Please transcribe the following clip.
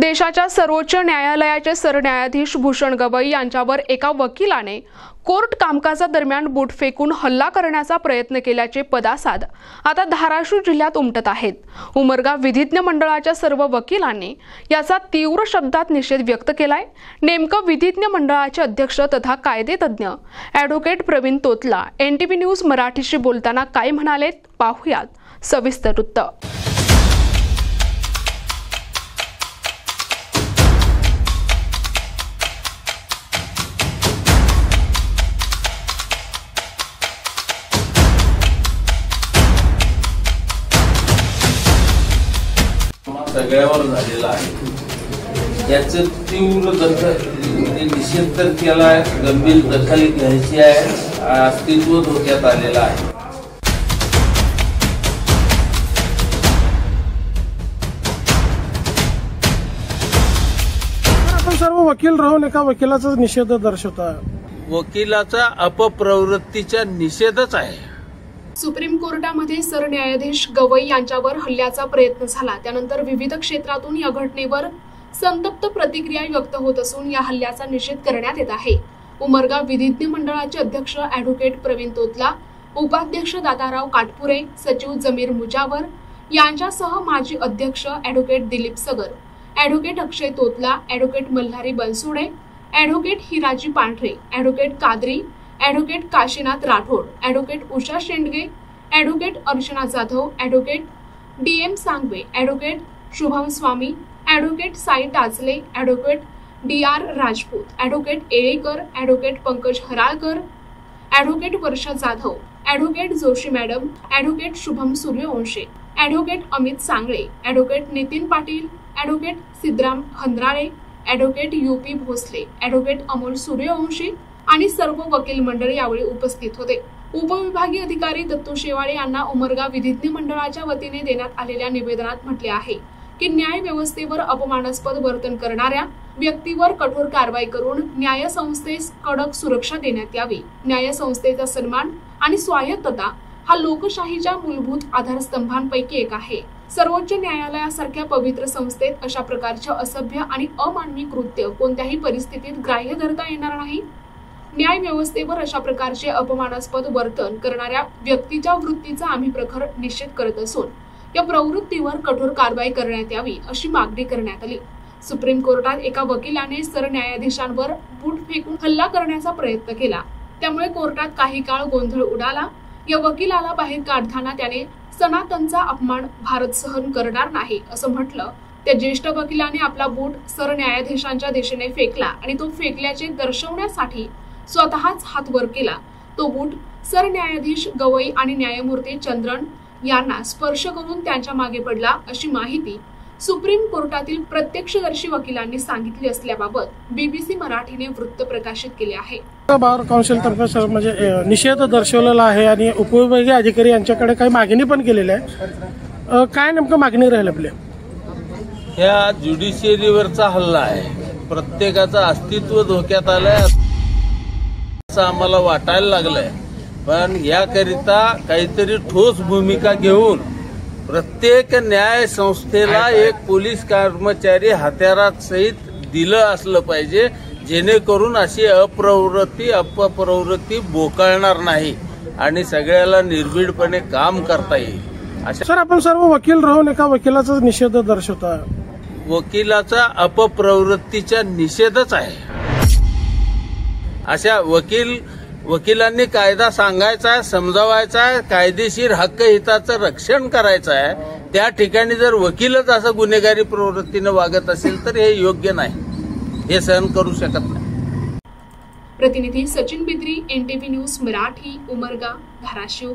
देशाच्या सर्वोच्च न्यायालयाचे सरन्यायाधीश भूषण गवई यांच्यावर एका वकिलाने कोर्ट कामकाजादरम्यान बूट फेकून हल्ला करण्याचा प्रयत्न केल्याचे पदासाद आता धाराशिव जिल्ह्यात उमटत आहेत। उमरगा विधिज्ञ मंडळाच्या सर्व वकिलांनी याचा तीव्र शब्दात निषेध व्यक्त केलाय। नेमकं विधिज्ञ मंडळाचे अध्यक्ष तथा कायदेतज्ञ ॲडव्होकेट प्रवीण तोतला NTV न्यूज मराठीशी बोलताना काय म्हणालेत, पाहूयात सविस्तर वृत्त। सगळ्यावर झालेला आहे। याचं तीव्र निषेध तर केला आहे, गंभीर दखल घ्यायची आहे, अस्तित्व धोक्यात आलेला आहे। आपण सर्व वकील राहून एका वकिलाचा निषेध दर्शवता। वकिलाचा अपप्रवृत्तीचा निषेधच आहे। सुप्रीम कोर्टामध्ये सरन्यायाधीश गवई यांच्यावर हल्ल्याचा प्रयत्न झाला, त्यानंतर विविध क्षेत्रातून या घटनेवर संतप्त प्रतिक्रिया व्यक्त होत असून या हल्ल्याचा निषेध करण्यात येत आहे। उमरगा विधिज्ञ मंडळाचे अध्यक्ष ॲडव्होकेट प्रवीण तोतला, उपाध्यक्ष दादाराव काटपुरे, सचिव जमीर मुजावर यांच्यासह माजी अध्यक्ष advocate Dilip Sagar, advocate Akshay Totla, advocate Malhari Bansode, advocate Hiraji Pandhare, advocate Qadri, advocate Kashinath Rathod, advocate Usha Shendge, advocate Archana Jadhav, advocate DM Sangave, advocate Shubham Swami, advocate Sai Tachle, advocate DR Rajput, advocate Yelekar, advocate Pankaj Haralkar, advocate Varsha Jadhav, advocate Joshi madam, advocate Shubham Suryavanshi, advocate Amit Sangle, advocate Nitin Patil, advocate Siddharam Handrale, advocate UP Bhosale, advocate Amol Suryavanshi आणि सर्व वकील मंडळी यावेळी उपस्थित होते। उपविभागीय अधिकारी दत्तू शेवाळे यांना उमरगा विधिज्ञ मंडळाच्या वतीने देण्यात आलेल्या निवेदनात म्हटले आहे की न्याय व्यवस्थेवर अपमानास्पद वर्तन करणाऱ्या व्यक्तीवर कठोर कारवाई करून न्यायसंस्थेस कडक सुरक्षा देण्यात यावी। न्यायसंस्थेचा सन्मान आणि स्वायत्तता हा लोकशाहीच्या मूलभूत आधारस्तंभांपैकी एक आहे। सर्वोच्च न्यायालयासारख्या पवित्र संस्थेत अशा प्रकारचे असभ्य आणि अमानवी कृत्य कोणत्याही परिस्थितीत ग्राह्य धरता येणार नाही। न्याय व्यवस्थेवर अशा प्रकारचे अपमानास्पद वर्तन करणाऱ्या व्यक्तीच्या वृत्तीचा आम्ही प्रखर निषेध करत असून या प्रवृत्तीवर कठोर कारवाई करण्यात यावी अशी मागणी करण्यात आली। सुप्रीम कोर्टात एका वकिलाने सरन्यायाधीशांवर बूट फेकून हल्ला करण्याचा प्रयत्न केला, त्यामुळे कोर्टात काही काळ गोंधळ उडाला। या वकिलाला बाहेर काढताना त्याने सनातनचा अपमान भारत सहन करणार नाही असं म्हटलं। त्या ज्येष्ठ वकिलाने आपला बूट सरन्यायाधीशांच्या दिशेने फेकला आणि तो फेकल्याचे दर्शवण्यासाठी स्वतःच हात वर केला। तो बूट सरन्यायाधीश गवई आणि न्यायमूर्ती चंद्रन यांना स्पर्श करून त्यांच्या मागे पडला अशी माहिती सुप्रीम कोर्टातील प्रत्यक्षदर्शी वकिलांनी सांगितली असल्याबाबत BBC मराठीने वृत्त प्रकाशित केले आहे। बार काउन्सिल तर्फे म्हणजे निषेध दर्शवलेला आहे आणि उपविभागीय अधिकारी यांच्याकडे काही मागणी पण केलेली आहे। काय नेमकं मागणी राहील आपली? ह्या ज्युडिशियरीवरचा हल्ला आहे, प्रत्येकाचं अस्तित्व धोक्यात आलंय असं आम्हाला वाटायला लागलंय, पण याकरिता काहीतरी ठोस भूमिका घेऊन प्रत्येक न्याय संस्थेला एक पोलीस कर्मचारी हत्यारात सहित दिलं असलं पाहिजे, जेणेकरून अशी अपप्रवृत्ती बोकाळणार नाही आणि सगळ्याला निर्भीडपणे काम करता येईल। सर, आपण सर्व वकील राहून एका वकिलाचा निषेध दर्शवता। वकिलाचा अपप्रवृत्तीचा निषेधच आहे। अशा वकिलांनी कायदा सांगायचा आहे, समजावायचा आहे, कायदेशीर हक्क हिताचं रक्षण करायचं आहे। त्या ठिकाणी जर वकीलच असं गुन्हेगारी प्रवृत्तीने वागत असेल तर हे योग्य नाही, हे सहन करू शकत नाही। प्रतिनिधी सचिन बिद्री, NTV न्यूज मराठी, उमरगा, धाराशिव।